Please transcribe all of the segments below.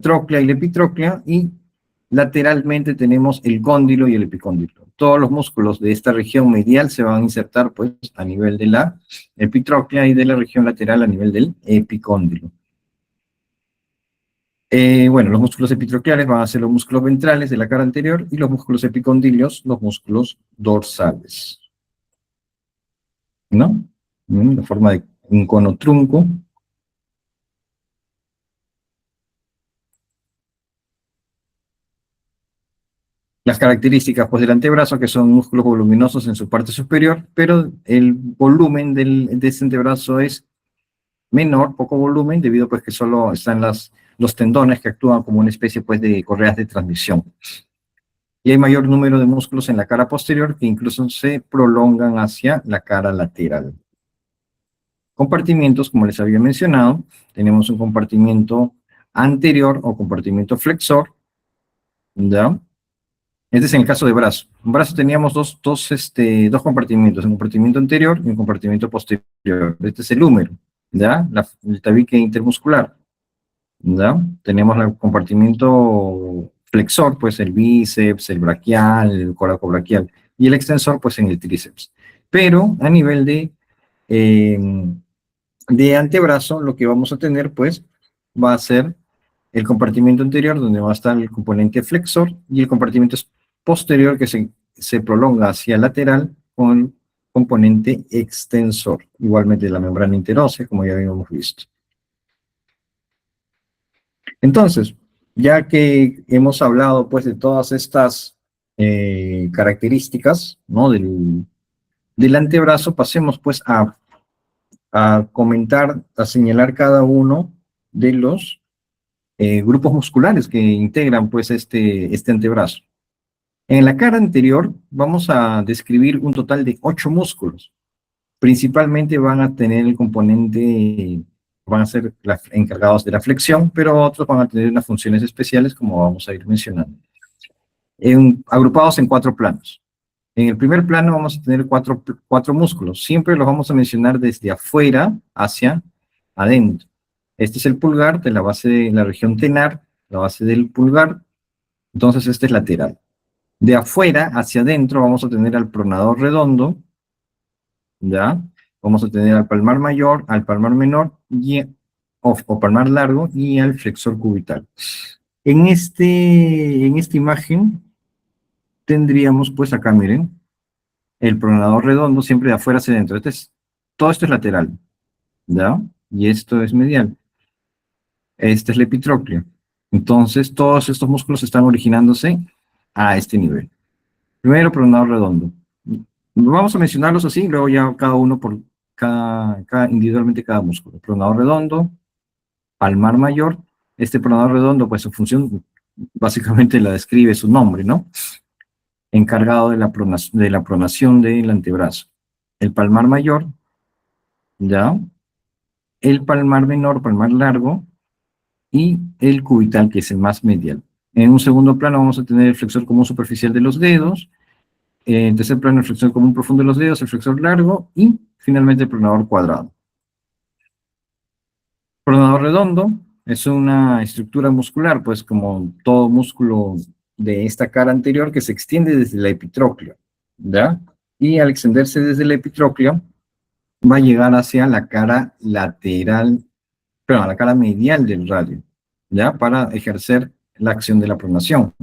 tróclea y la epitróclea, y lateralmente tenemos el cóndilo y el epicóndilo. Todos los músculos de esta región medial se van a insertar pues a nivel de la epitróclea y de la región lateral a nivel del epicóndilo. Bueno, los músculos epitrocleares van a ser los músculos ventrales de la cara anterior y los músculos epicondilios, los músculos dorsales. ¿No? La forma de un cono trunco. Las características pues, del antebrazo, que son músculos voluminosos en su parte superior, pero el volumen de este antebrazo es menor, poco volumen, debido pues que solo están los tendones que actúan como una especie pues de correas de transmisión. Y hay mayor número de músculos en la cara posterior que incluso se prolongan hacia la cara lateral. Compartimientos, como les había mencionado, tenemos un compartimiento anterior o compartimiento flexor, ¿ya? Este es en el caso de brazo. En brazo teníamos dos compartimientos, un compartimiento anterior y un compartimiento posterior. Este es el húmero, ¿ya? El tabique intermuscular, ¿ya? Tenemos el compartimiento flexor, pues el bíceps, el braquial, el coracobraquial, y el extensor, pues en el tríceps. Pero a nivel de antebrazo, lo que vamos a tener, pues, va a ser el compartimiento anterior, donde va a estar el componente flexor, y el compartimento posterior, que se prolonga hacia lateral, con el componente extensor, igualmente la membrana interósea, como ya habíamos visto. Entonces, ya que hemos hablado, pues, de todas estas características, ¿no?, del antebrazo, pasemos, pues, a comentar, a señalar cada uno de los grupos musculares que integran pues este antebrazo. En la cara anterior vamos a describir un total de 8 músculos. Principalmente van a tener el componente, van a ser encargados de la flexión, pero otros van a tener unas funciones especiales como vamos a ir mencionando. Agrupados en 4 planos. En el primer plano vamos a tener cuatro músculos. Siempre los vamos a mencionar desde afuera hacia adentro. Este es el pulgar de la base de la región tenar, la base del pulgar. Entonces este es lateral. De afuera hacia adentro vamos a tener al pronador redondo, ¿ya? Vamos a tener al palmar mayor, al palmar menor, o palmar largo, y al flexor cubital. En esta imagen tendríamos, pues acá, miren, el pronador redondo siempre de afuera hacia adentro. Todo esto es lateral, ¿ya? Y esto es medial. Esta es la epitróclea. Entonces, todos estos músculos están originándose a este nivel. Primero, pronador redondo. Vamos a mencionarlos así, luego ya cada uno por individualmente cada músculo. Pronador redondo, palmar mayor. Este pronador redondo, pues su función básicamente la describe su nombre, ¿no? Encargado de la pronación del antebrazo. El palmar mayor, ¿ya? El palmar menor, palmar largo, y el cubital, que es el más medial. En un segundo plano vamos a tener el flexor común superficial de los dedos, en tercer plano el flexor común profundo de los dedos, el flexor largo, y finalmente el pronador cuadrado. Pronador redondo es una estructura muscular, pues como todo músculo de esta cara anterior, que se extiende desde la epitróclea, ¿ya? Y al extenderse desde la epitróclea, va a llegar hacia la cara lateral, perdón, a la cara medial del radio, ¿ya? Para ejercer la acción de la pronación.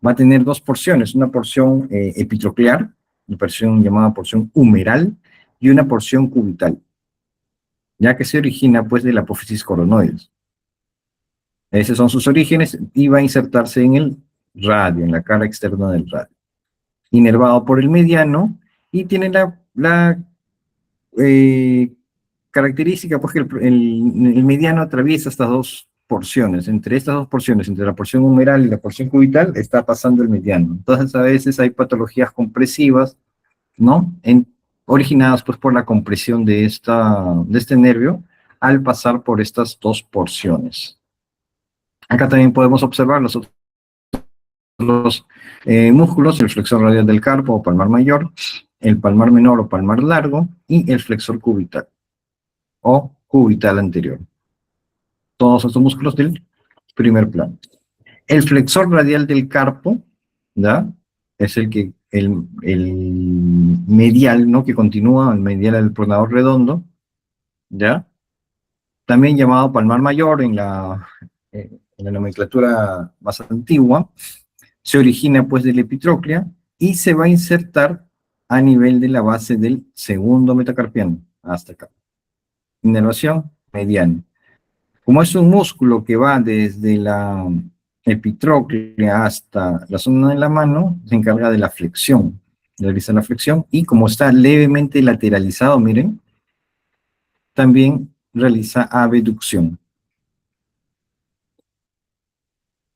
Va a tener 2 porciones, una porción epitroclear, una porción llamada porción humeral, y una porción cubital, ya que se origina pues de la apófisis coronoides. Esos son sus orígenes, y va a insertarse en el radio, en la cara externa del radio. Inervado por el mediano, y tiene la característica, pues que el mediano atraviesa estas 2 porciones. Entre estas 2 porciones, entre la porción humeral y la porción cubital, está pasando el mediano. Entonces a veces hay patologías compresivas, ¿no? Originadas pues por la compresión de este nervio al pasar por estas 2 porciones. Acá también podemos observar los otros músculos, el flexor radial del carpo o palmar mayor, el palmar menor o palmar largo, y el flexor cubital o cubital anterior. Todos estos músculos del primer plano. El flexor radial del carpo, ¿ya? Es el medial, ¿no? Que continúa, el medial del pronador redondo, ¿ya? También llamado palmar mayor en la nomenclatura más antigua, se origina pues de la epitróclea y se va a insertar a nivel de la base del segundo metacarpiano, hasta acá. Inervación mediana. Como es un músculo que va desde la epitróclea hasta la zona de la mano, se encarga de la flexión, realiza la flexión, y como está levemente lateralizado, miren, también realiza abducción.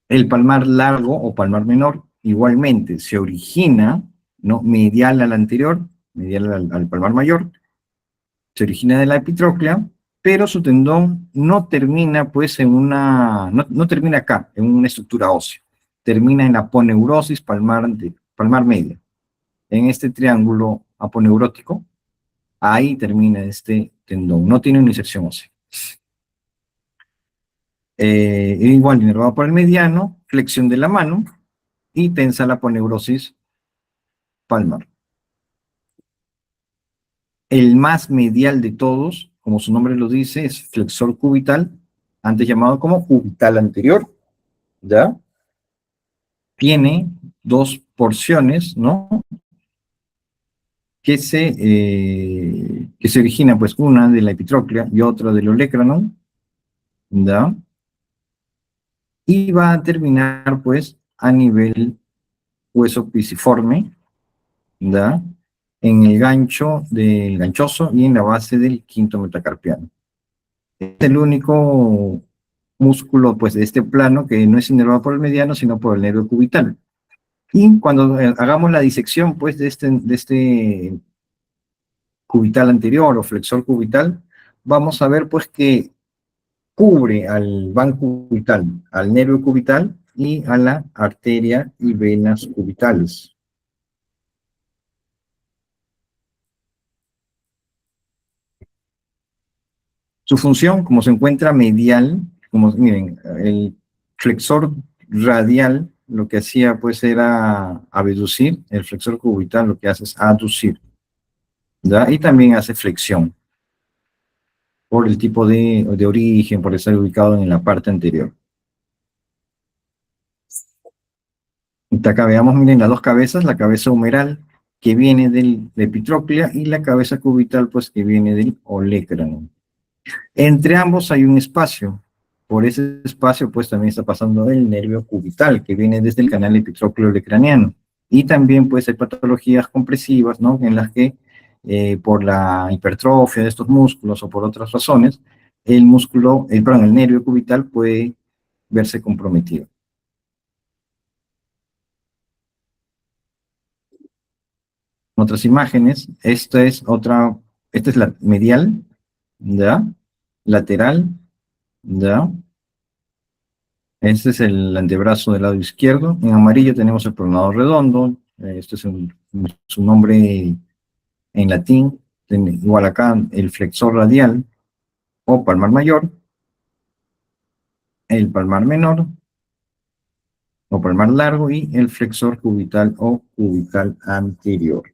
El palmar largo o palmar menor igualmente se origina, ¿no? Medial al anterior, medial al palmar mayor, se origina de la epitróclea, pero su tendón no termina pues no termina acá, en una estructura ósea, termina en la aponeurosis palmar media, en este triángulo aponeurótico, ahí termina este tendón, no tiene una inserción ósea. Igual inervado por el mediano, flexión de la mano, y tensa la aponeurosis palmar. El más medial de todos, como su nombre lo dice, es flexor cubital, antes llamado como cubital anterior, ¿ya? Tiene dos porciones, ¿no? Que se origina, pues, una de la epitróclea y otra del olecranon, ¿ya? Y va a terminar, pues, a nivel hueso pisiforme, ¿ya? En el gancho del ganchoso y en la base del quinto metacarpiano. Es el único músculo, pues, de este plano que no es inervado por el mediano, sino por el nervio cubital. Y cuando hagamos la disección, pues, de este cubital anterior o flexor cubital, vamos a ver, pues, que cubre al van cubital, al nervio cubital y a la arteria y venas cubitales. Su función, como se encuentra medial, como miren, el flexor radial lo que hacía pues era abducir, el flexor cubital lo que hace es aducir, ¿ya? Y también hace flexión por el tipo de origen, por estar ubicado en la parte anterior. Acá veamos, miren, las dos cabezas, la cabeza humeral que viene de la epitróclea y la cabeza cubital pues que viene del olecranon. Entre ambos hay un espacio. Por ese espacio, pues también está pasando el nervio cubital, que viene desde el canal epitrócleo craneano. Y también, pues, hay patologías compresivas, ¿no? En las que, por la hipertrofia de estos músculos o por otras razones, el nervio cubital puede verse comprometido. Otras imágenes, esta es la medial, ¿ya? Lateral, ¿ya? Este es el antebrazo del lado izquierdo. En amarillo tenemos el pronador redondo. Este es su nombre en latín. Igual acá el flexor radial o palmar mayor, el palmar menor o palmar largo y el flexor cubital o cubital anterior.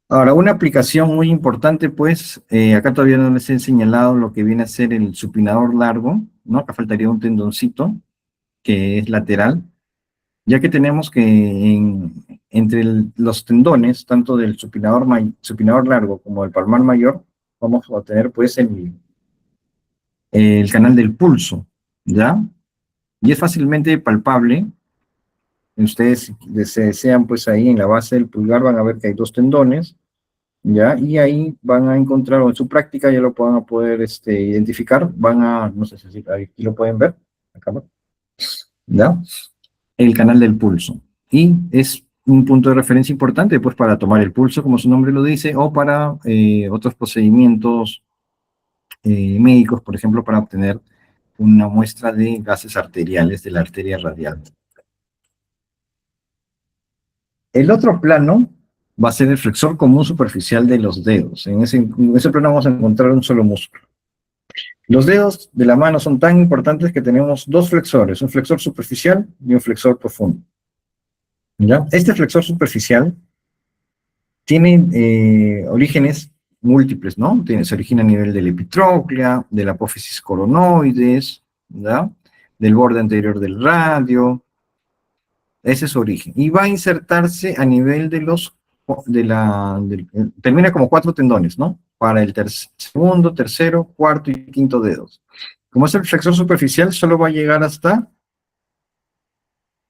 Ahora, una aplicación muy importante, pues, acá todavía no les he señalado lo que viene a ser el supinador largo, ¿no? Acá faltaría un tendoncito que es lateral, ya que tenemos que entre los tendones, tanto del supinador largo como del palmar mayor, vamos a tener pues el canal del pulso, ¿ya? Y es fácilmente palpable. Ustedes, si se desean, pues ahí en la base del pulgar van a ver que hay dos tendones, ¿ya? Y ahí van a encontrar, o en su práctica ya lo van a poder identificar, no sé si aquí lo pueden ver, acá, ¿ya? El canal del pulso. Y es un punto de referencia importante, pues, para tomar el pulso, como su nombre lo dice, o para otros procedimientos médicos, por ejemplo, para obtener una muestra de gases arteriales de la arteria radial. El otro plano va a ser el flexor común superficial de los dedos. En ese plano vamos a encontrar un solo músculo. Los dedos de la mano son tan importantes que tenemos dos flexores, un flexor superficial y un flexor profundo. ¿Ya? Este flexor superficial tiene orígenes múltiples, ¿no? Se origina a nivel de la epitróclea, de la apófisis coronoides, ¿ya? Del borde anterior del radio. Ese es su origen. Y va a insertarse a nivel de los, termina como 4 tendones, ¿no? Para el segundo, tercero, cuarto y quinto dedos. Como es el flexor superficial, solo va a llegar hasta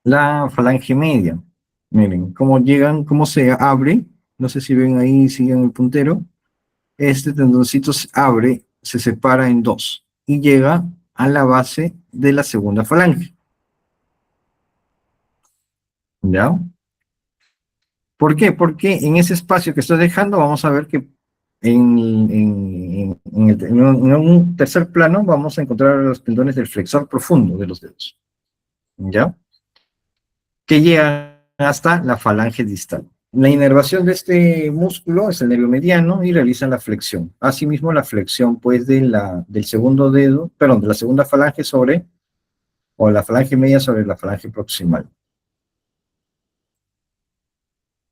la falange media. Miren, cómo llegan, cómo se abre. No sé si ven ahí, siguen el puntero. Este tendoncito se abre, se separa en dos y llega a la base de la segunda falange. ¿Ya? ¿Por qué? Porque en ese espacio que estoy dejando vamos a ver que en un tercer plano vamos a encontrar los tendones del flexor profundo de los dedos, ¿ya? Que llegan hasta la falange distal. La inervación de este músculo es el nervio mediano y realiza la flexión. Asimismo, la flexión pues del segundo dedo, perdón, de la segunda falange sobre, o la falange media sobre la falange proximal.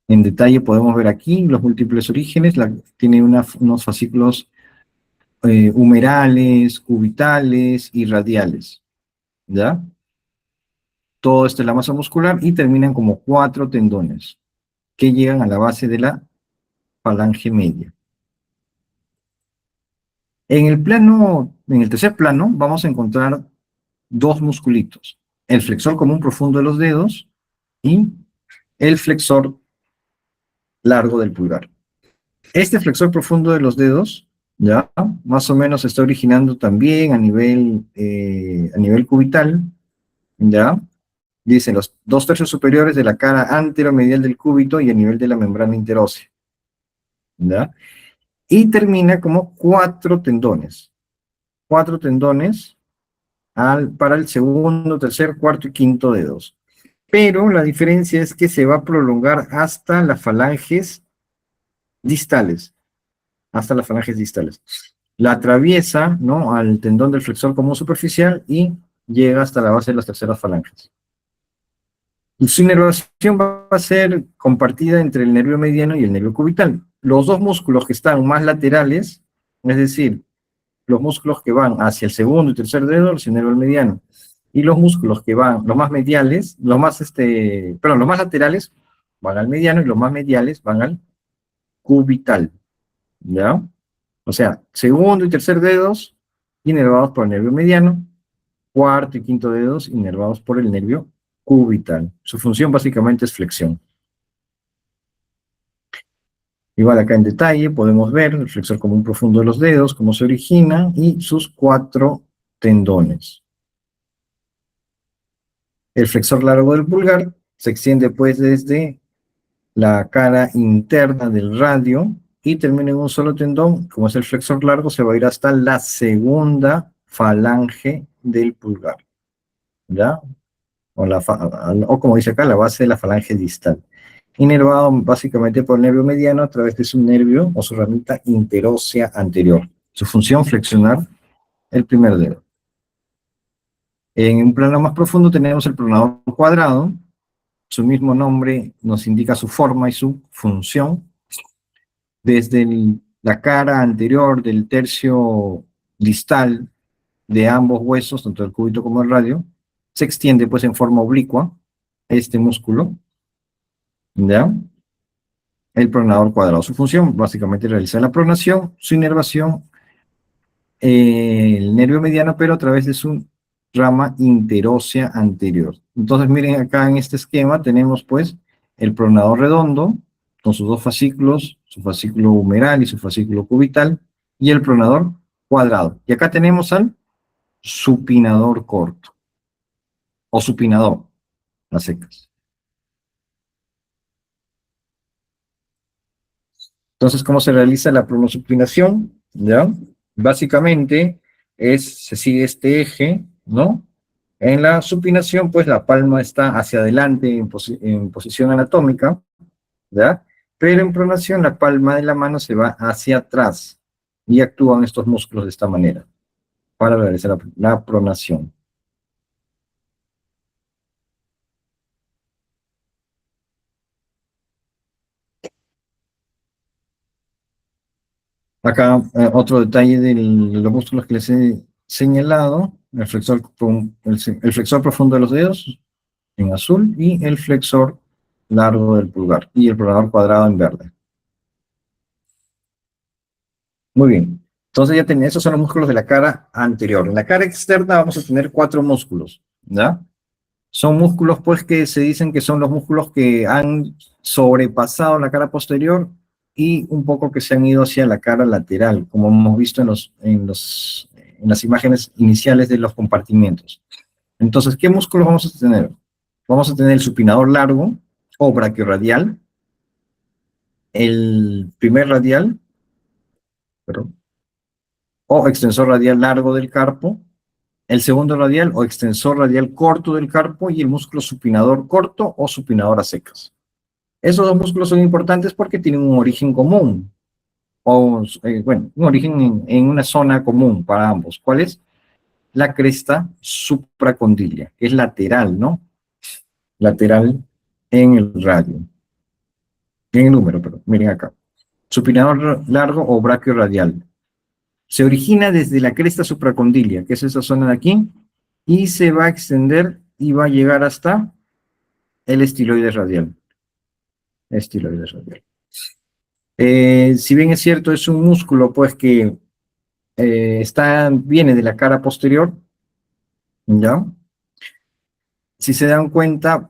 En detalle podemos ver aquí los múltiples orígenes, tiene unos fascículos humerales, cubitales y radiales, ¿ya? Todo esto es la masa muscular y terminan como 4 tendones que llegan a la base de la falange media. En el tercer plano, vamos a encontrar dos musculitos, el flexor común profundo de los dedos y el flexor largo del pulgar. Este flexor profundo de los dedos, ya, más o menos se está originando también a nivel cubital, ya, dicen los 2/3 superiores de la cara anteromedial del cúbito y a nivel de la membrana interósea, ya, y termina como 4 tendones, 4 tendones para el segundo, tercer, cuarto y quinto dedos. Pero la diferencia es que se va a prolongar hasta las falanges distales, hasta las falanges distales. La atraviesa, ¿no?, al tendón del flexor común superficial y llega hasta la base de las terceras falanges. Y su inervación va a ser compartida entre el nervio mediano y el nervio cubital. Los dos músculos que están más laterales, es decir, los músculos que van hacia el segundo y tercer dedo, el nervio mediano, y los músculos que van, los más mediales, los más laterales van al mediano y los más mediales van al cubital, ¿ya? O sea, segundo y tercer dedos inervados por el nervio mediano, cuarto y quinto dedos inervados por el nervio cubital. Su función básicamente es flexión. Igual acá en detalle podemos ver el flexor común profundo de los dedos, cómo se origina, y sus 4 tendones. El flexor largo del pulgar se extiende pues desde la cara interna del radio y termina en un solo tendón. Como es el flexor largo, se va a ir hasta la segunda falange del pulgar, ¿ya? O como dice acá, la base de la falange distal. Inervado básicamente por el nervio mediano a través de su nervio o su ramita interósea anterior. Su función, flexionar el primer dedo. En un plano más profundo tenemos el pronador cuadrado. Su mismo nombre nos indica su forma y su función. Desde la cara anterior del tercio distal de ambos huesos, tanto el cúbito como el radio, se extiende pues en forma oblicua este músculo, ¿ya? El pronador cuadrado. Su función, básicamente, realizar la pronación, su inervación, el nervio mediano, pero a través de su rama interósea anterior. Entonces, miren acá en este esquema tenemos pues el pronador redondo, con sus dos fascículos, su fascículo humeral y su fascículo cubital, y el pronador cuadrado. Y acá tenemos al supinador corto, o supinador, a secas. Entonces, ¿cómo se realiza la pronosupinación? ¿Ya? Básicamente, se sigue este eje, ¿no? En la supinación, pues la palma está hacia adelante en posición anatómica, ¿ya? Pero en pronación, la palma de la mano se va hacia atrás y actúan estos músculos de esta manera. para realizar la pronación. Acá otro detalle de los músculos que les he señalado, el flexor profundo de los dedos en azul y el flexor largo del pulgar y el pronador cuadrado en verde. Muy bien. Entonces ya tenemos, esos son los músculos de la cara anterior. En la cara externa vamos a tener 4 músculos, ¿ya? Son músculos, pues, que se dicen que son los músculos que han sobrepasado la cara posterior y un poco que se han ido hacia la cara lateral, como hemos visto en las imágenes iniciales de los compartimientos. Entonces, ¿qué músculos vamos a tener? Vamos a tener el supinador largo o braquiorradial, el primer radial, perdón, o extensor radial largo del carpo, el segundo radial o extensor radial corto del carpo y el músculo supinador corto o supinador a secas. Esos dos músculos son importantes porque tienen un origen común, o bueno, un origen en una zona común para ambos. ¿Cuál es? La cresta supracondilia, que es lateral, ¿no? Lateral en el radio, en el número, perdón, miren acá. Supinador largo o braquiorradial. Se origina desde la cresta supracondilia, que es esa zona de aquí, y se va a extender y va a llegar hasta el estiloide radial. Estiloide radial. Si bien es cierto, es un músculo pues que viene de la cara posterior, ¿ya? Si se dan cuenta,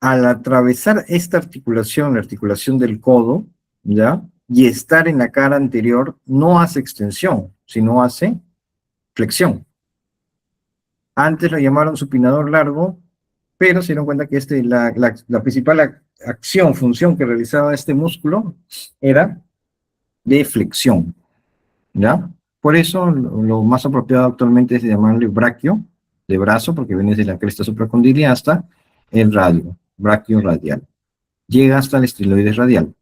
al atravesar esta articulación, la articulación del codo, ¿ya? Y estar en la cara anterior, no hace extensión, sino hace flexión. Antes lo llamaron supinador largo, pero se dieron cuenta que la principal acción, función que realizaba este músculo era de flexión, ¿ya? Por eso lo más apropiado actualmente es llamarle braquio, de brazo, porque viene desde la cresta supracondilia hasta el radio, braquio radial. Llega hasta el estiloide radial.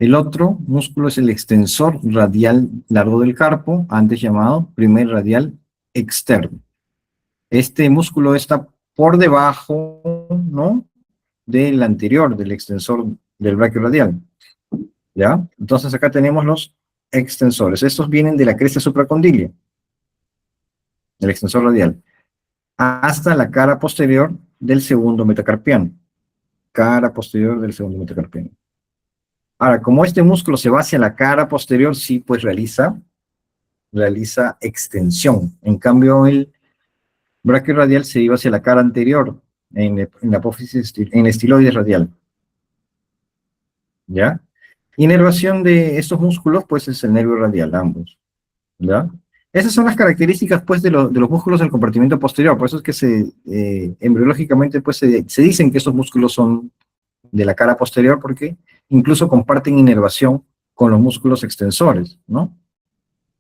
El otro músculo es el extensor radial largo del carpo, antes llamado primer radial externo. Este músculo está por debajo, ¿no?, del anterior, del extensor del braquio radial, ¿ya? Entonces acá tenemos los extensores. Estos vienen de la cresta supracondilia, del extensor radial, hasta la cara posterior del segundo metacarpiano. Cara posterior del segundo metacarpiano. Ahora, como este músculo se va hacia la cara posterior, sí, pues realiza extensión. En cambio, el braquio radial se iba hacia la cara anterior, en la apófisis, en el estiloide radial. ¿Ya? Inervación de estos músculos, pues es el nervio radial, ambos. ¿Ya? Esas son las características, pues, de los músculos del compartimento posterior. Por eso es que embriológicamente, pues, se dicen que estos músculos son de la cara posterior, porque incluso comparten inervación con los músculos extensores, ¿no?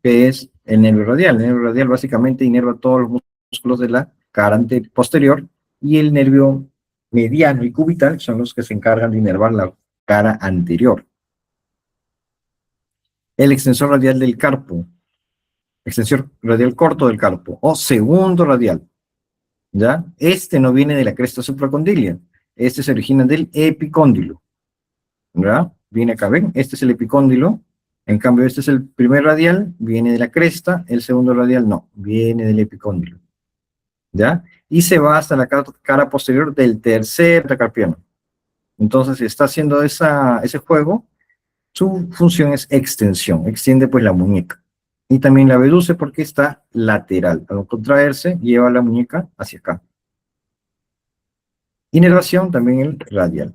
Que es el nervio radial. El nervio radial básicamente inerva todos los músculos de la cara posterior, y el nervio mediano y cubital son los que se encargan de inervar la cara anterior. El extensor radial del carpo, extensor radial corto del carpo, o segundo radial, ¿ya? Este no viene de la cresta supracondilia, este se origina del epicóndilo, ¿ya? Viene acá, ¿ven? Este es el epicóndilo, en cambio este es el primer radial, viene de la cresta, el segundo radial no, viene del epicóndilo, ¿ya? Y se va hasta la cara posterior del tercer metacarpiano. Entonces, si está haciendo ese juego, su función es extensión, extiende pues la muñeca. Y también la abduce porque está lateral. Al contraerse, lleva la muñeca hacia acá. Inervación, también el radial.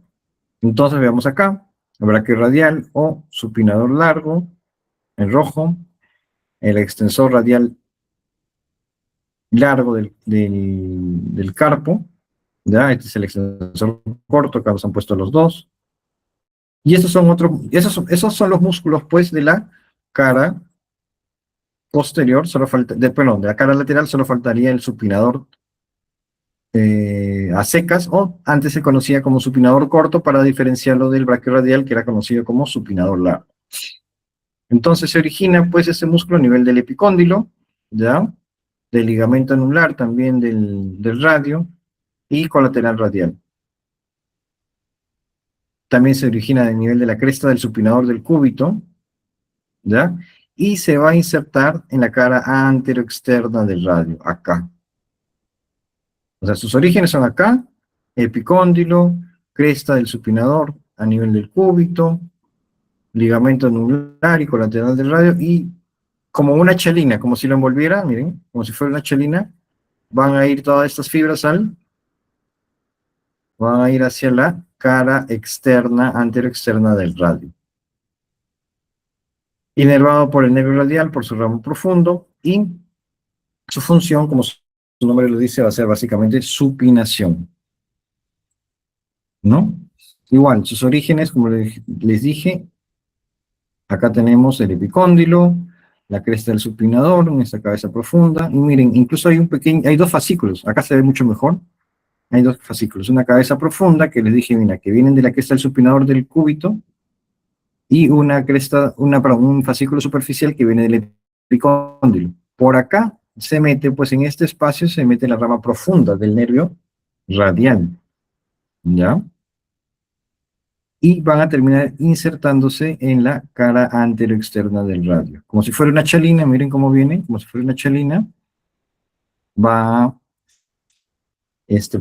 Entonces veamos acá, el braquio radial o supinador largo, en rojo, el extensor radial largo del carpo, ¿ya? Este es el extensor corto, acá nos han puesto los dos. Y esos son los músculos, pues, de la cara posterior, de la cara lateral solo faltaría el supinador a secas, o antes se conocía como supinador corto para diferenciarlo del braquio radial, que era conocido como supinador largo. Entonces se origina pues este músculo a nivel del epicóndilo, ¿ya? Del ligamento anular, también del radio y colateral radial. También se origina a nivel de la cresta del supinador del cúbito, ¿ya? Y se va a insertar en la cara anteroexterna del radio, acá. O sea, sus orígenes son acá, epicóndilo, cresta del supinador a nivel del cúbito, ligamento anular y colateral del radio, y como una chelina, como si lo envolviera, miren, como si fuera una chelina, van a ir todas estas fibras van a ir hacia la cara externa, anteroexterna del radio. Inervado por el nervio radial, por su ramo profundo, y su función, como su nombre lo dice, va a ser básicamente supinación, ¿no? Igual, sus orígenes, como les dije, acá tenemos el epicóndilo, la cresta del supinador, en esta cabeza profunda, y miren, incluso hay dos fascículos, acá se ve mucho mejor, hay dos fascículos, una cabeza profunda, que les dije, mira, que vienen de la cresta del supinador del cúbito, y un fascículo superficial que viene del epicóndilo. Por acá se mete, pues en este espacio se mete la rama profunda del nervio radial, ¿ya? Y van a terminar insertándose en la cara anteroexterna del radio. Como si fuera una chalina, miren cómo viene, como si fuera una chalina, va a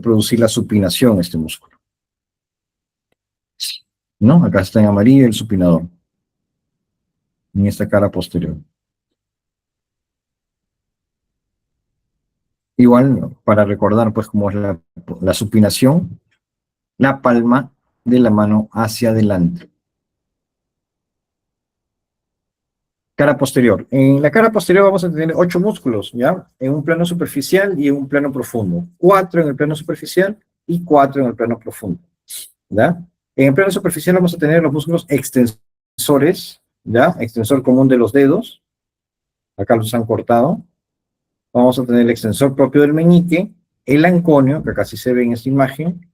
producir la supinación, este músculo. ¿No? Acá está en amarillo el supinador, en esta cara posterior. Igual, para recordar, pues, cómo es la supinación, la palma de la mano hacia adelante. Cara posterior. En la cara posterior vamos a tener 8 músculos, ¿ya? En un plano superficial y en un plano profundo. 4 en el plano superficial y 4 en el plano profundo, ¿ya? En el plano superficial vamos a tener los músculos extensores, ¿ya? Extensor común de los dedos. Acá los han cortado. Vamos a tener el extensor propio del meñique, el anconio, que acá sí se ve en esta imagen,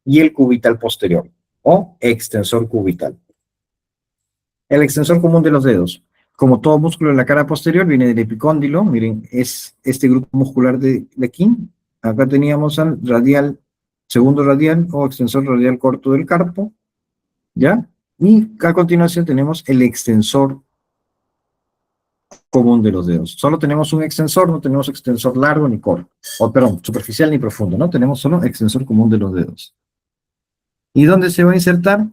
y el cubital posterior, o extensor cubital. El extensor común de los dedos. Como todo músculo en la cara posterior, viene del epicóndilo. Miren, es este grupo muscular de aquí. Acá teníamos al radial, segundo radial o extensor radial corto del carpo, ¿ya? Y a continuación tenemos el extensor común de los dedos. Solo tenemos un extensor, no tenemos extensor largo ni corto. O, perdón, superficial ni profundo, ¿no? Tenemos solo extensor común de los dedos. ¿Y dónde se va a insertar?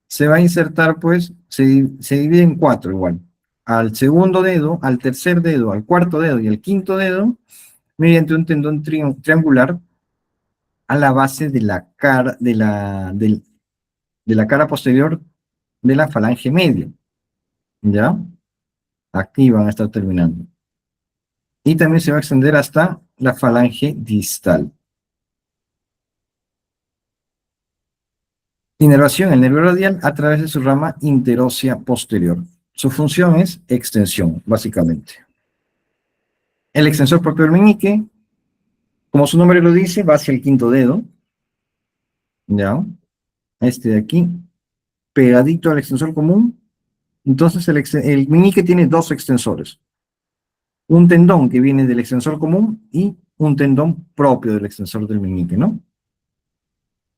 Se va a insertar, pues, se divide en 4 igual. Al segundo dedo, al tercer dedo, al cuarto dedo y al quinto dedo, mediante un tendón triangular a la base de la cara, de la cara posterior de la falange media. ¿Ya? Aquí van a estar terminando. Y también se va a extender hasta la falange distal. Inervación, el nervio radial a través de su rama interósea posterior. Su función es extensión, básicamente. El extensor propio del meñique, como su nombre lo dice, va hacia el quinto dedo, ¿ya? Este de aquí, pegadito al extensor común. Entonces el meñique tiene dos extensores. Un tendón que viene del extensor común y un tendón propio del extensor del meñique, ¿no?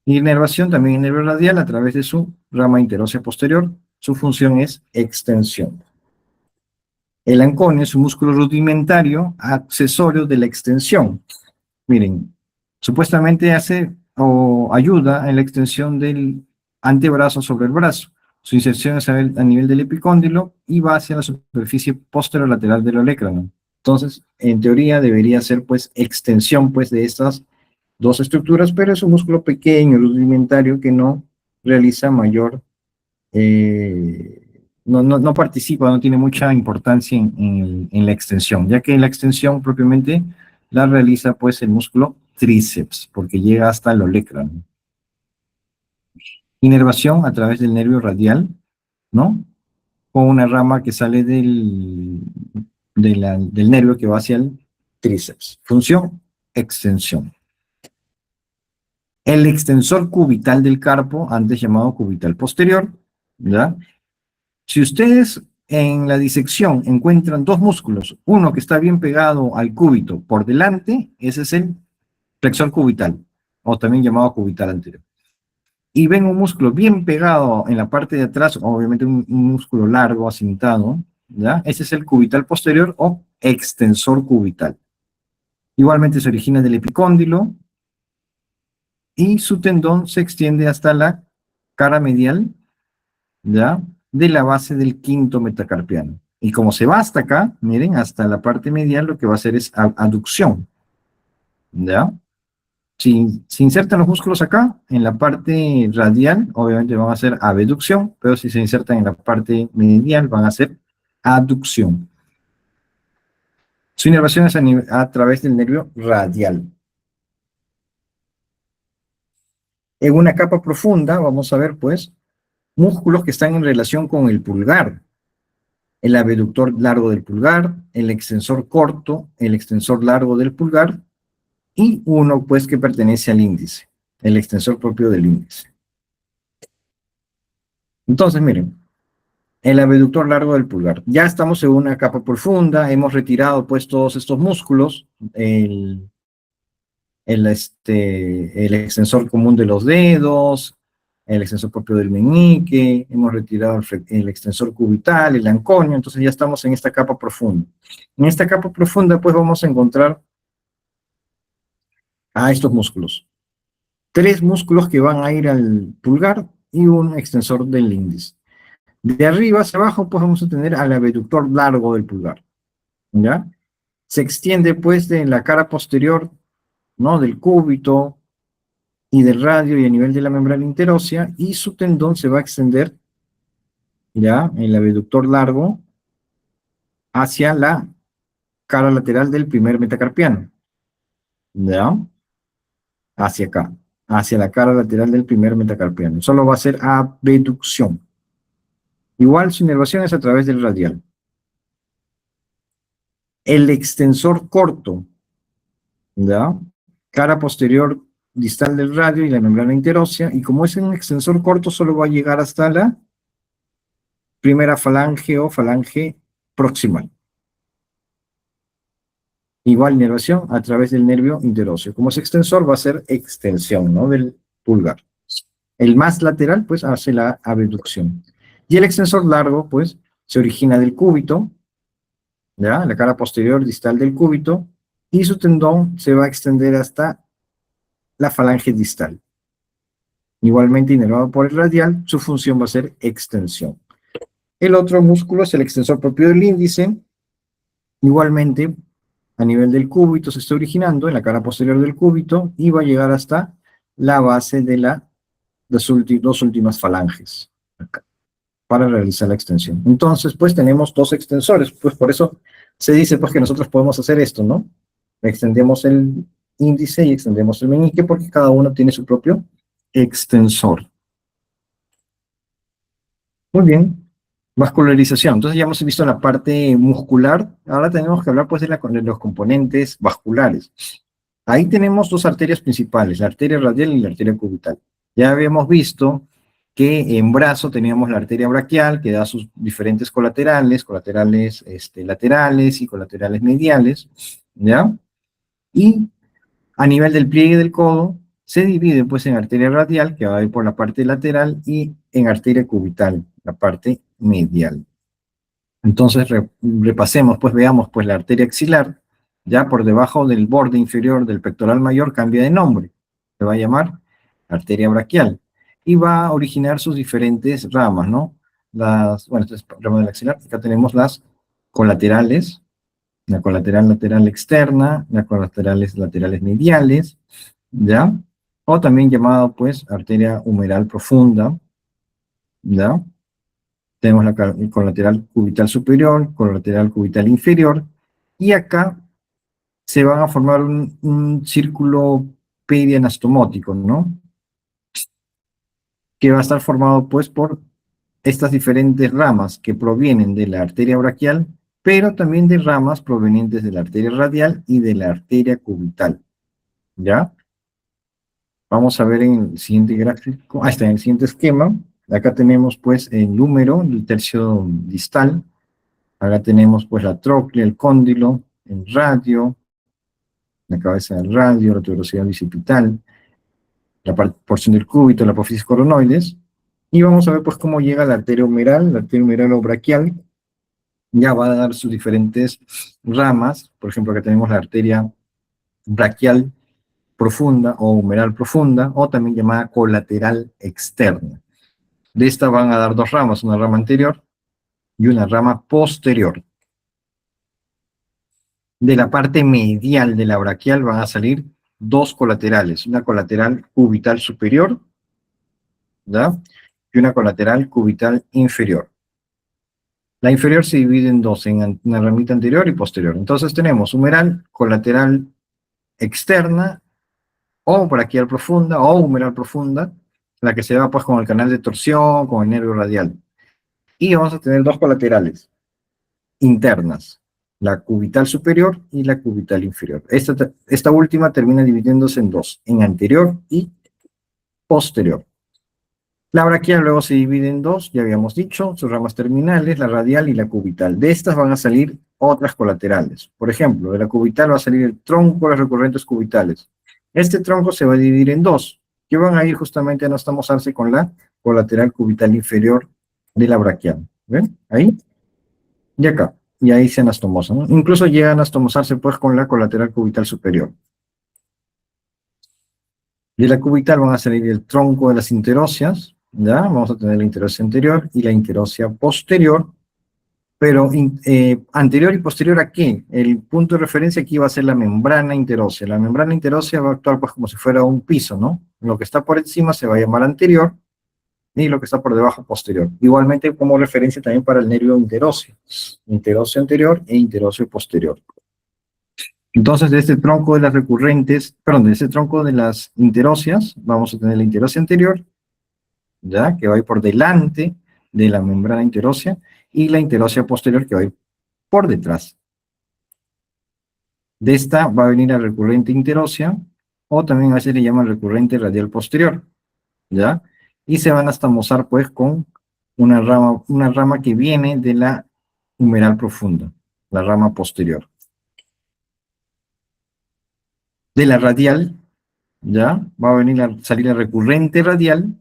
Inervación también en nervio radial a través de su rama interósea posterior. Su función es extensión. El anconio es un músculo rudimentario accesorio de la extensión. Miren, supuestamente hace o ayuda en la extensión del antebrazo sobre el brazo. Su inserción es a nivel del epicóndilo y va hacia la superficie posterolateral del olecrano. Entonces, en teoría debería ser pues extensión pues de estas dos estructuras, pero es un músculo pequeño, rudimentario, que no realiza mayor, no participa, no tiene mucha importancia en la extensión, ya que la extensión propiamente la realiza pues el músculo tríceps, porque llega hasta el olecrano. Inervación a través del nervio radial, ¿no? Con una rama que sale del nervio que va hacia el tríceps. Función, extensión. El extensor cubital del carpo, antes llamado cubital posterior, ¿ya? Si ustedes en la disección encuentran dos músculos, uno que está bien pegado al cúbito por delante, ese es el flexor cubital, o también llamado cubital anterior. Y ven un músculo bien pegado en la parte de atrás, obviamente un músculo largo, acintado, ¿ya? Ese es el cubital posterior o extensor cubital. Igualmente se origina del epicóndilo y su tendón se extiende hasta la cara medial, ¿ya? De la base del quinto metacarpiano. Y como se va hasta acá, miren, hasta la parte medial, lo que va a hacer es aducción, ¿ya? Si se insertan los músculos acá, en la parte radial, obviamente van a hacer abducción, pero si se insertan en la parte medial, van a hacer aducción. Su inervación es a través del nervio radial. En una capa profunda, vamos a ver, pues, músculos que están en relación con el pulgar. El abductor largo del pulgar, el extensor corto, el extensor largo del pulgar, y uno, pues, que pertenece al índice, el extensor propio del índice. Entonces, miren, el abductor largo del pulgar. Ya estamos en una capa profunda, hemos retirado, pues, todos estos músculos, el extensor común de los dedos, el extensor propio del meñique, hemos retirado el extensor cubital, el anconio, entonces ya estamos en esta capa profunda. En esta capa profunda, pues, vamos a encontrar a estos músculos. Tres músculos que van a ir al pulgar y un extensor del índice. De arriba hacia abajo, pues, vamos a tener al abductor largo del pulgar, ¿ya? Se extiende, pues, de la cara posterior, ¿no? Del cúbito y del radio y a nivel de la membrana interósea, y su tendón se va a extender, ¿ya? El abductor largo hacia la cara lateral del primer metacarpiano, ¿ya? Hacia acá, hacia la cara lateral del primer metacarpiano. Solo va a ser abducción. Igual su inervación es a través del radial. El extensor corto, ¿ya? Cara posterior distal del radio y la membrana interósea, y como es un extensor corto, solo va a llegar hasta la primera falange o falange proximal. Igual inervación a través del nervio interóseo. Como es extensor, va a ser extensión, ¿no? Del pulgar. El más lateral, pues, hace la abducción. Y el extensor largo, pues, se origina del cúbito, ¿ya? La cara posterior distal del cúbito, y su tendón se va a extender hasta la falange distal. Igualmente inervado por el radial, su función va a ser extensión. El otro músculo es el extensor propio del índice. Igualmente, a nivel del cúbito se está originando en la cara posterior del cúbito y va a llegar hasta la base de las dos últimas falanges, acá, para realizar la extensión. Entonces, pues tenemos dos extensores, pues por eso se dice, pues, que nosotros podemos hacer esto, ¿no? Extendemos el índice y extendemos el meñique porque cada uno tiene su propio extensor. Muy bien. Vascularización. Entonces ya hemos visto la parte muscular. Ahora tenemos que hablar, pues, de los componentes vasculares. Ahí tenemos dos arterias principales, la arteria radial y la arteria cubital. Ya habíamos visto que en brazo teníamos la arteria braquial, que da sus diferentes colaterales, laterales y colaterales mediales, ¿ya? Y a nivel del pliegue del codo, se divide, pues, en arteria radial, que va a ir por la parte lateral, y en arteria cubital, la parte medial. Entonces, repasemos, pues, veamos, pues, la arteria axilar, ya por debajo del borde inferior del pectoral mayor, cambia de nombre. Se va a llamar arteria braquial. Y va a originar sus diferentes ramas, ¿no? Bueno, esta es la rama del axilar. Acá tenemos las colaterales, la colateral lateral externa, las colaterales laterales mediales, ¿ya? O también llamado, pues, arteria humeral profunda, ¿ya? Tenemos el colateral cubital superior, colateral cubital inferior, y acá se van a formar un círculo perianastomótico, ¿no? Que va a estar formado, pues, por estas diferentes ramas que provienen de la arteria braquial, pero también de ramas provenientes de la arteria radial y de la arteria cubital, ¿ya? Vamos a ver en el siguiente gráfico, en el siguiente esquema. Acá tenemos, pues, el húmero, el tercio distal, Acá tenemos pues la tróclea, el cóndilo, el radio, la cabeza del radio, la tuberosidad bicipital, la porción del cúbito, la apófisis coronoides, y vamos a ver pues cómo llega la arteria humeral o braquial, ya va a dar sus diferentes ramas. Por ejemplo, acá tenemos la arteria braquial profunda o humeral profunda, o también llamada colateral externa. De esta van a dar dos ramas, una rama anterior y una rama posterior. De la parte medial de la braquial van a salir dos colaterales, una colateral cubital superior, ¿ya? Y una colateral cubital inferior. La inferior se divide en dos, en una ramita anterior y posterior. Entonces tenemos humeral, colateral externa, o braquial profunda, o humeral profunda, la que se va pues con el canal de torsión, con el nervio radial. Y vamos a tener dos colaterales internas, la cubital superior y la cubital inferior. Esta última termina dividiéndose en dos, en anterior y posterior. La braquial luego se divide en dos, ya habíamos dicho, sus ramas terminales, la radial y la cubital. De estas van a salir otras colaterales. Por ejemplo, de la cubital va a salir el tronco de los recurrentes cubitales. Este tronco se va a dividir en dos, que van a ir justamente a anastomosarse con la colateral cubital inferior de la braquial. ¿Ven? Ahí y acá. Y ahí se anastomosan, ¿no? Incluso llegan a anastomosarse pues con la colateral cubital superior. De la cubital van a salir el tronco de las interóseas, ¿ya? Vamos a tener la interósea anterior y la interósea posterior, pero anterior y posterior ¿a qué? El punto de referencia aquí va a ser la membrana interósea. La membrana interósea va a actuar pues como si fuera un piso, ¿no? Lo que está por encima se va a llamar anterior y lo que está por debajo posterior. Igualmente como referencia también para el nervio interóseo. Interóseo anterior e interóseo posterior. Entonces, de este tronco de las recurrentes, perdón, de este tronco de las interóseas, vamos a tener la interósea anterior, ¿ya? Que va a ir por delante de la membrana interósea, y la interósea posterior que va a ir por detrás. De esta va a venir la recurrente interósea, o también a veces le llaman recurrente radial posterior, ¿ya? Y se van a estamosar pues con una rama que viene de la humeral profunda, la rama posterior. De la radial, ¿ya? Va a venir a salir la recurrente radial,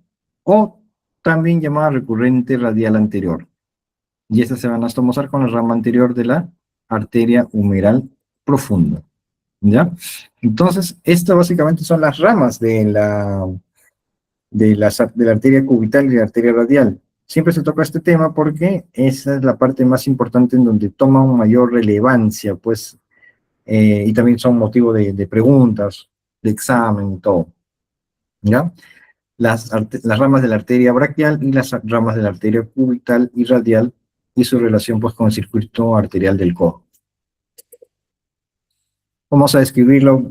o también llamada recurrente radial anterior. Y estas se van a estomosar con la rama anterior de la arteria humeral profunda, ¿ya? Entonces, estas básicamente son las ramas de la arteria cubital y la arteria radial. Siempre se toca este tema porque esa es la parte más importante en donde toma una mayor relevancia, pues, y también son motivo de preguntas, de examen y todo, ¿ya? Las ramas de la arteria braquial y las ramas de la arteria cubital y radial y su relación pues con el circuito arterial del codo. Vamos a describirlo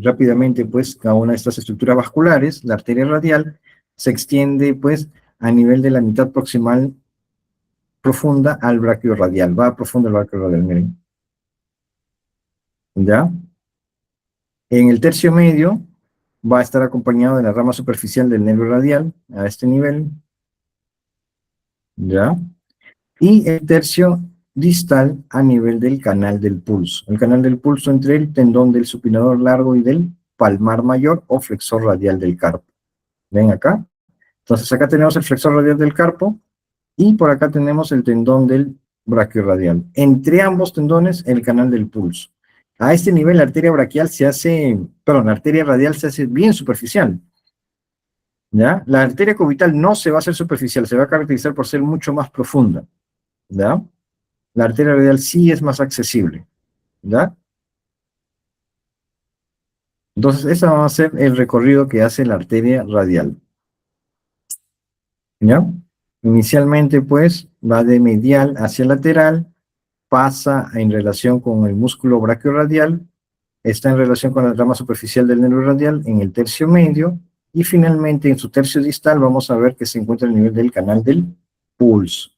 rápidamente, pues, cada una de estas estructuras vasculares. La arteria radial se extiende, pues, a nivel de la mitad proximal profunda al braquio radial. Va profundo el braquio radial, miren. ¿Ya? En el tercio medio va a estar acompañado de la rama superficial del nervio radial, a este nivel. ¿Ya? Y el tercio distal a nivel del canal del pulso. El canal del pulso entre el tendón del supinador largo y del palmar mayor o flexor radial del carpo. ¿Ven acá? Entonces acá tenemos el flexor radial del carpo y por acá tenemos el tendón del braquiorradial. Entre ambos tendones, el canal del pulso. A este nivel la arteria braquial se hace, perdón, la arteria radial se hace bien superficial. ¿Ya? La arteria cubital no se va a hacer superficial, se va a caracterizar por ser mucho más profunda. ¿Ya? La arteria radial sí es más accesible, ¿ya? Entonces, ese va a ser el recorrido que hace la arteria radial, ¿ya? Inicialmente, pues, va de medial hacia lateral, pasa en relación con el músculo braquiorradial, está en relación con la rama superficial del nervio radial en el tercio medio, y finalmente en su tercio distal vamos a ver que se encuentra a nivel del canal del pulso.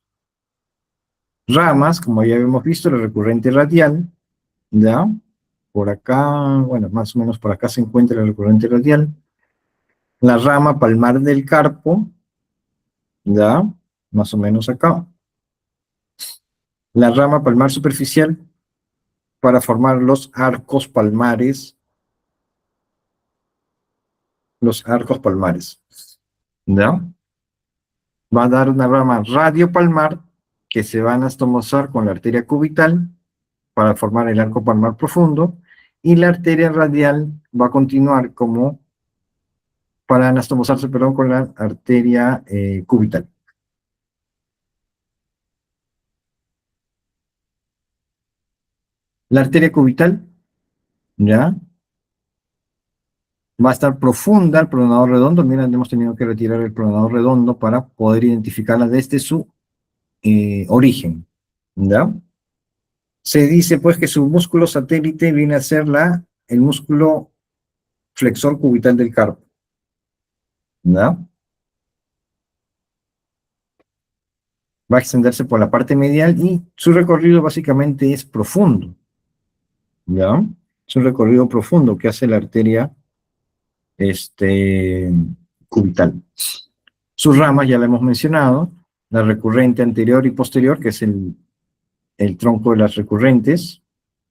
Ramas, como ya habíamos visto, la recurrente radial, ¿ya? Por acá, bueno, más o menos por acá se encuentra el recurrente radial. La rama palmar del carpo, ¿ya? Más o menos acá. la rama palmar superficial para formar los arcos palmares, ¿ya? Va a dar una rama radiopalmar que se va a anastomosar con la arteria cubital para formar el arco palmar profundo, y la arteria radial va a continuar como para anastomosarse, perdón, con la arteria cubital. La arteria cubital, ¿ya? Va a estar profunda el pronador redondo. Miren, hemos tenido que retirar el pronador redondo para poder identificarla desde su origen, ¿ya? Se dice pues que su músculo satélite viene a ser el músculo flexor cubital del carpo, ¿ya? Va a extenderse por la parte medial y su recorrido básicamente es profundo, ¿ya? Es un recorrido profundo que hace la arteria cubital. Sus ramas ya la hemos mencionado, la recurrente anterior y posterior, que es el tronco de las recurrentes,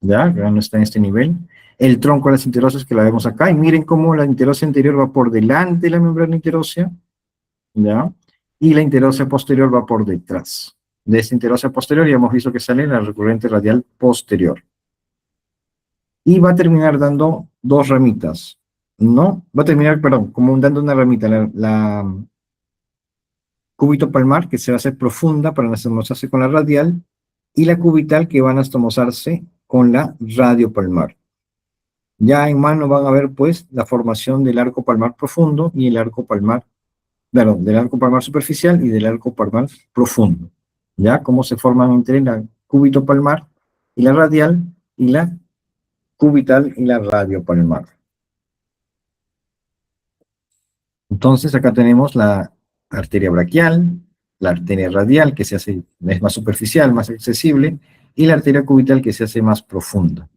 ¿ya? Que no está en este nivel. El tronco de las interosas, que la vemos acá, y miren cómo la interosa anterior va por delante de la membrana interósea, ¿ya? Y la interósea posterior va por detrás. De esta interósea posterior ya hemos visto que sale la recurrente radial posterior. Y va a terminar dando dos ramitas, ¿no? Va a terminar, perdón, como dando una ramita, la cúbito palmar, que se va a hacer profunda para anastomosarse con la radial, y la cubital, que va a anastomosarse con la radiopalmar. Ya en mano van a ver, pues, la formación del arco palmar profundo y el arco palmar, perdón, del arco palmar superficial y del arco palmar profundo. Ya, cómo se forman entre la cúbito palmar y la radial, y la cubital y la radiopalmar. Entonces, acá tenemos la arteria braquial, la arteria radial, que es más superficial, más accesible, y la arteria cubital, que se hace más profunda.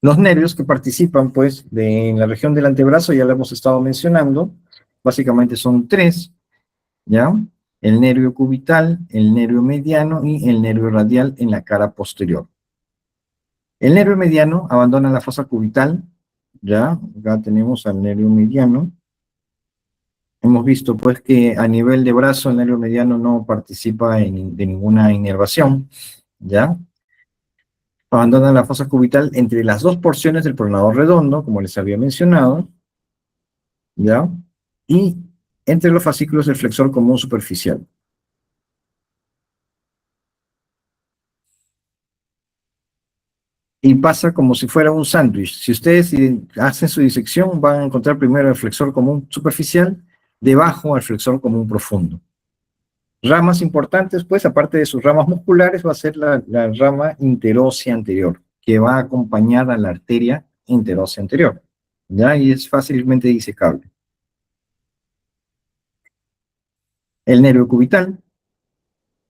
Los nervios que participan, pues, en la región del antebrazo, ya lo hemos estado mencionando, básicamente son tres, ¿ya? El nervio cubital, el nervio mediano y el nervio radial en la cara posterior. El nervio mediano abandona la fosa cubital, ¿ya? Acá tenemos al nervio mediano. Hemos visto, pues, que a nivel de brazo el nervio mediano no participa de ninguna inervación, ¿ya? Abandona la fosa cubital entre las dos porciones del pronador redondo, como les había mencionado, ¿ya? Y entre los fascículos del flexor común superficial. Y pasa como si fuera un sándwich. Si ustedes hacen su disección, van a encontrar primero el flexor común superficial, debajo al flexor común profundo. Ramas importantes, pues, aparte de sus ramas musculares, va a ser la rama interósea anterior, que va a acompañar a la arteria interósea anterior, ¿ya? Y es fácilmente disecable. El nervio cubital,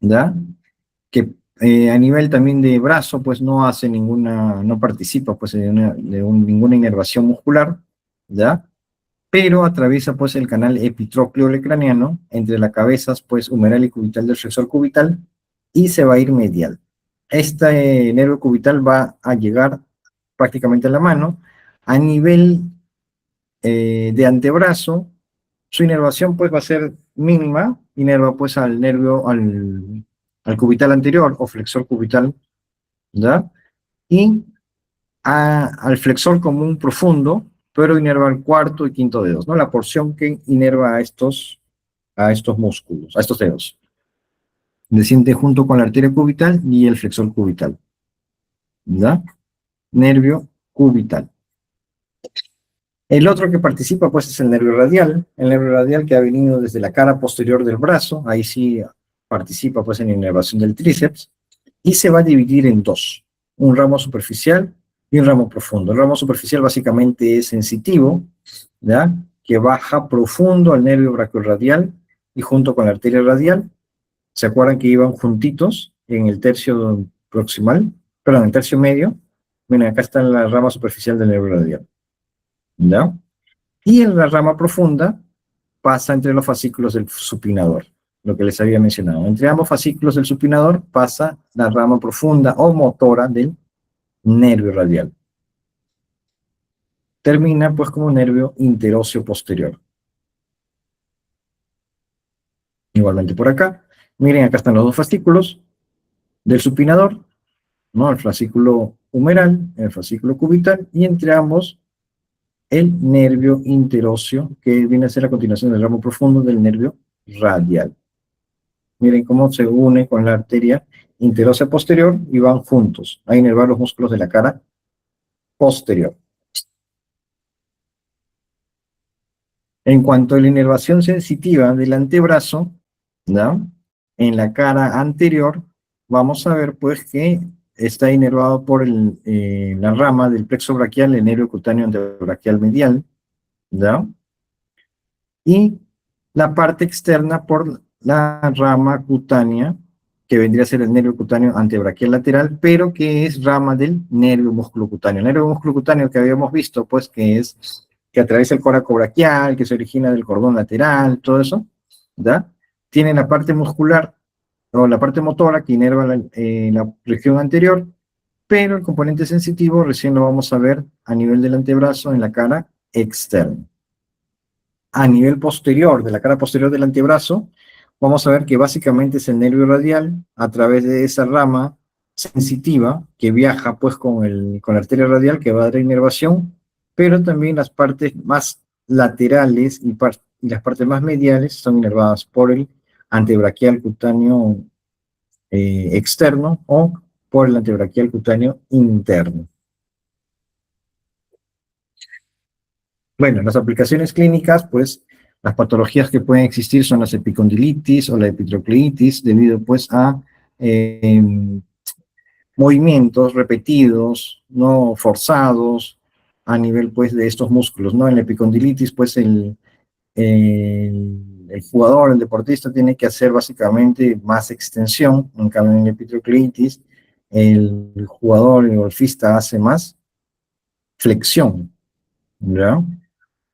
¿ya? Que a nivel también de brazo, pues no hace no participa pues ninguna inervación muscular, ¿ya? Pero atraviesa pues el canal epitrócleo craneano entre la cabeza pues humeral y cubital del flexor cubital y se va a ir medial. Este nervio cubital va a llegar prácticamente a la mano. A nivel de antebrazo, su inervación pues va a ser mínima, inerva pues al nervio, al cubital anterior o flexor cubital, ¿ya? Y al flexor común profundo, pero inerva al cuarto y quinto dedos, ¿no? La porción que inerva a estos músculos, a estos dedos. Desciende junto con la arteria cubital y el flexor cubital, ¿ya? Nervio cubital. El otro que participa, pues, es el nervio radial que ha venido desde la cara posterior del brazo, ahí sí participa, pues, en la inervación del tríceps, y se va a dividir en dos, un ramo superficial y un ramo profundo. El ramo superficial básicamente es sensitivo, ¿ya? Que baja profundo al nervio brachiorradial y junto con la arteria radial, ¿se acuerdan que iban juntitos en el tercio proximal? Perdón, en el tercio medio. Miren, acá está la rama superficial del nervio radial, ¿ya? Y en la rama profunda pasa entre los fascículos del supinador. lo que les había mencionado. Entre ambos fascículos del supinador pasa la rama profunda o motora del nervio radial. Termina pues como nervio interóseo posterior. Igualmente por acá. Miren, acá están los dos fascículos del supinador, ¿no? El fascículo humeral, el fascículo cubital, y entre ambos el nervio interóseo, que viene a ser la continuación del ramo profundo del nervio radial. Miren cómo se une con la arteria interósea posterior y van juntos a inervar los músculos de la cara posterior. En cuanto a la inervación sensitiva del antebrazo, ¿no? En la cara anterior, vamos a ver pues que está inervado por la rama del plexo braquial, el nervio cutáneo antebraquial medial, ¿no? Y la parte externa por la rama cutánea, que vendría a ser el nervio cutáneo antebraquial lateral, pero que es rama del nervio musculocutáneo. El nervio musculocutáneo que habíamos visto, pues, que atraviesa el coraco braquial, que se origina del cordón lateral, todo eso, ¿ya? Tiene la parte muscular o la parte motora que inerva la región anterior, pero el componente sensitivo recién lo vamos a ver a nivel del antebrazo en la cara externa. A nivel posterior, de la cara posterior del antebrazo, vamos a ver que básicamente es el nervio radial a través de esa rama sensitiva que viaja pues con la arteria radial que va a dar inervación, pero también las partes más laterales y las partes más mediales son inervadas por el antebraquial cutáneo externo o por el antebraquial cutáneo interno. Bueno, las aplicaciones clínicas, pues, las patologías que pueden existir son las epicondilitis o la epitrocleitis, debido, pues, a movimientos repetidos, no forzados, a nivel, pues, de estos músculos, ¿no? En la epicondilitis, pues, el jugador, el deportista, tiene que hacer básicamente más extensión. En cambio, en la epitrocleitis, el jugador, el golfista, hace más flexión, ¿ya?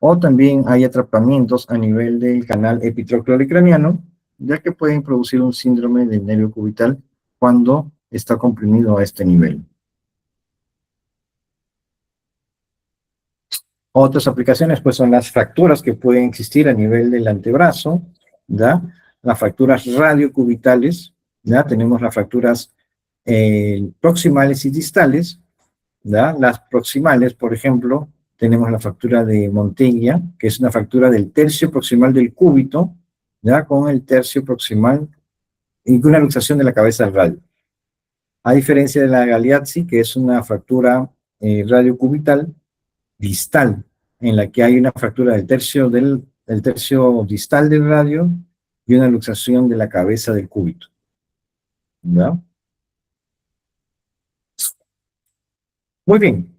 O también hay atrapamientos a nivel del canal epitrocleoricraniano, ya que pueden producir un síndrome del nervio cubital cuando está comprimido a este nivel. Otras aplicaciones pues son las fracturas que pueden existir a nivel del antebrazo, ¿ya? Las fracturas radiocubitales, ¿ya? Tenemos las fracturas proximales y distales, ¿ya? Las proximales, por ejemplo, tenemos la fractura de Monteglia, que es una fractura del tercio proximal del cúbito, ¿ya? Con el tercio proximal y una luxación de la cabeza al radio. A diferencia de la Galeazzi, que es una fractura radiocubital distal, en la que hay una fractura del tercio distal del radio y una luxación de la cabeza del cúbito, ¿ya? Muy bien.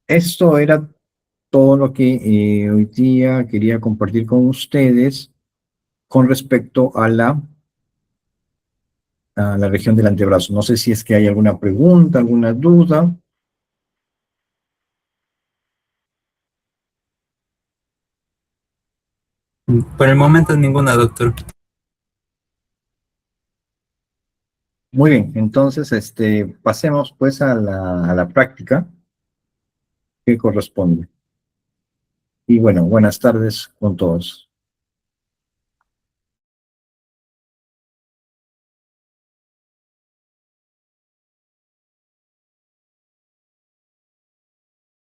Esto era todo lo que hoy día quería compartir con ustedes con respecto a la región del antebrazo. No sé si es que hay alguna pregunta, alguna duda. Por el momento ninguna, doctor. Muy bien, entonces pasemos pues a la práctica que corresponde. Y bueno, buenas tardes con todos.